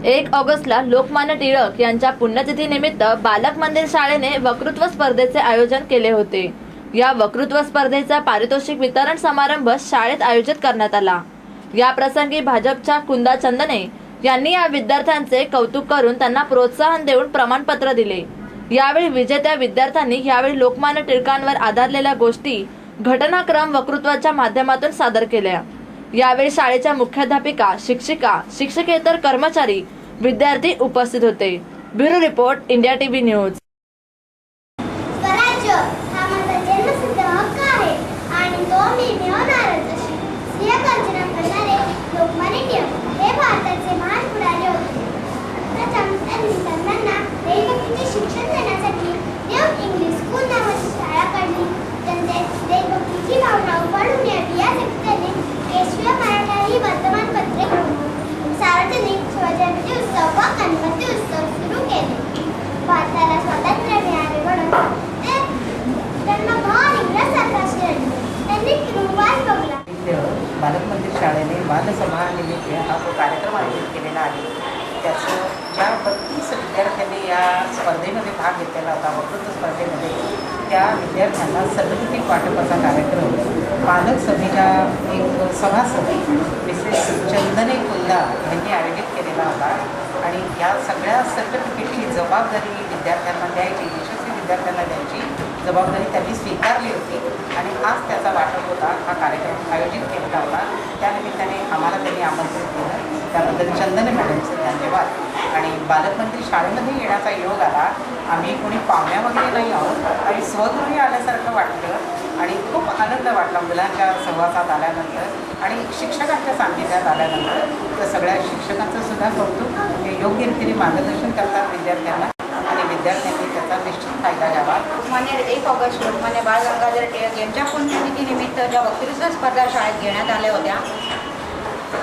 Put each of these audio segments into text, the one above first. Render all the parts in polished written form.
1 ऑगस्टला लोकमान्य टिळक यांच्या पुण्यतिथीनिमित्त बालक मंदिर शाळेने वक्तृत्व स्पर्धेचे आयोजन केले होते। या वक्तृत्व स्पर्धेचा पारितोषिक वितरण समारंभ शाळेत आयोजित करण्यात आला। या प्रसंगी भाजपच्या कुंदा चंदने यांनी या विद्यार्थ्यांचे कौतुक करून त्यांना प्रोत्साहन देऊन प्रमाणपत्र दिले। यावेळी विजेत्या विद्यार्थ्यांनी यावेळी लोकमान्य टिळकांवर आधारलेल्या गोष्टी घटनाक्रम वक्तृत्वाच्या माध्यमातून सादर केल्या। यावेळी शाळेच्या मुख्याध्यापिका, शिक्षिका, शिक्षकेतर कर्मचारी, विद्यार्थी उपस्थित होते। Bureau report, India TV news. स्वराज्य हा माझा जन्मसिद्ध हक्क आहे आणि तो मी मिळवणारच अशी स्त्रियकर्जना करणारे लोकमान्य टिळक हे भारताचे महान पुढारी होते। प्रथम त्यांनी तरुणांना देशभक्तीचे शिक्षण देण्यासाठी न्यू इंग्लिश स्कूल नावाची शाळा काढली। त्यांचे देशभक्तीची भावना उफाळून यावी यासाठी त्यांनी केशव मराठा ही वर्तमानपत्रे, सार्वजनिक शिवजयंती उत्सव व गणपती उत्सव सुरू केले। भारताला स्वातंत्र्य मिळावे म्हणून ते जन्मभर इंग्रज सरकारशी लढले। त्यांनी तुरुंगवास भोगला। बालक मंदिर शाळेने बालसभानिमित्त हा जो कार्यक्रम आयोजित केलेला आहे, त्याचं ज्या 32 विद्यार्थ्यांनी या स्पर्धेमध्ये भाग घेतलेला होता, वक्तृत्व स्पर्धेमध्ये, त्या विद्यार्थ्यांना सर्टिफिकेट वाटपाचा कार्यक्रम पालक सभेच्या एक सभासद मिसेस चंदने कुंदा यांनी आयोजित केलेला होता। आणि या सगळ्या सर्टिफिकेटची जबाबदारी विद्यार्थ्यांना द्यायची, यशस्वी विद्यार्थ्यांना द्यायची जबाबदारी त्यांनी स्वीकारली होती आणि आज त्याचा वाटप होता, हा कार्यक्रम आयोजित केलेला होता। त्यानिमित्ताने आम्हाला त्यांनी आमंत्रित केलं, त्याबद्दल चंदने मॅडमचे धन्यवाद। आणि बालक मंदिर शाळेमध्ये येण्याचा योग आला। आम्ही कोणी पाहुण्या वगैरे नाही आहोत आणि स्वगृही आल्यासारखं वाटलं आणि खूप आनंद वाटला मुलांच्या सहवासात आल्यानंतर आणि शिक्षकांच्या सान्निध्यात आल्यानंतर। तर सगळ्या शिक्षकांचं सुद्धा कौतुक, हे योग्य रीतीने मार्गदर्शन करतात विद्यार्थ्यांना आणि विद्यार्थ्यांनी त्याचा निश्चित फायदा घ्यावा। लोकमान्य 1 ऑगस्ट लोकमान्य बाळ गंगाधर टिळक यांच्या पुण्यतिथीनिमित्त ज्या वक्तृत्व स्पर्धा शाळेत घेण्यात आल्या होत्या,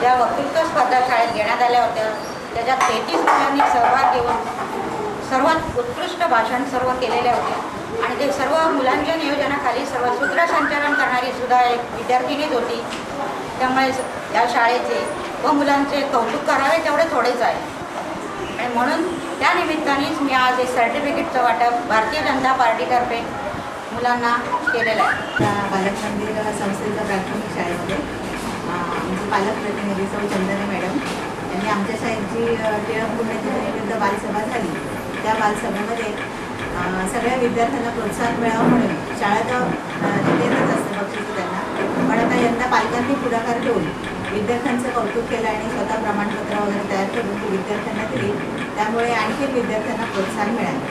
त्या वक्तृत्व स्पर्धा शाळेत घेण्यात आल्या होत्या, त्याच्यात 33 मुलांनी सहभाग घेऊन सर्वात उत्कृष्ट भाषण सर्व केलेले होते आणि ते सर्व मुलांच्या नियोजनाखाली सर्व सूत्रसंचालन करणारी सुद्धा एक विद्यार्थिनीच होती। त्यामुळे या शाळेचे व मुलांचे कौतुक करावे तेवढे थोडेच आहे आणि म्हणून त्या निमित्तानेच मी आज एक सर्टिफिकेटचं वाटप भारतीय जनता पार्टीतर्फे मुलांना केलेलं आहे। बालक मंदिर संस्थेच्या प्राथमिक शाळेमध्ये आमचे पालक प्रतिनिधी सौ चंदने मॅडम यांनी आमच्या शाळेची टिळक पुण्यतिथीनिमित्त बालसभा झाली। त्या बालसभेमध्ये सगळ्या विद्यार्थ्यांना प्रोत्साहन मिळावं म्हणून शाळेत देतच असते बक्षीस त्यांना, पण आता यंदा पालकांनी पुढाकार घेऊन विद्यार्थ्यांचं कौतुक केलं आणि स्वतः प्रमाणपत्र वगैरे तयार करून विद्यार्थ्यांना दिली। त्यामुळे आणखी विद्यार्थ्यांना प्रोत्साहन मिळालं।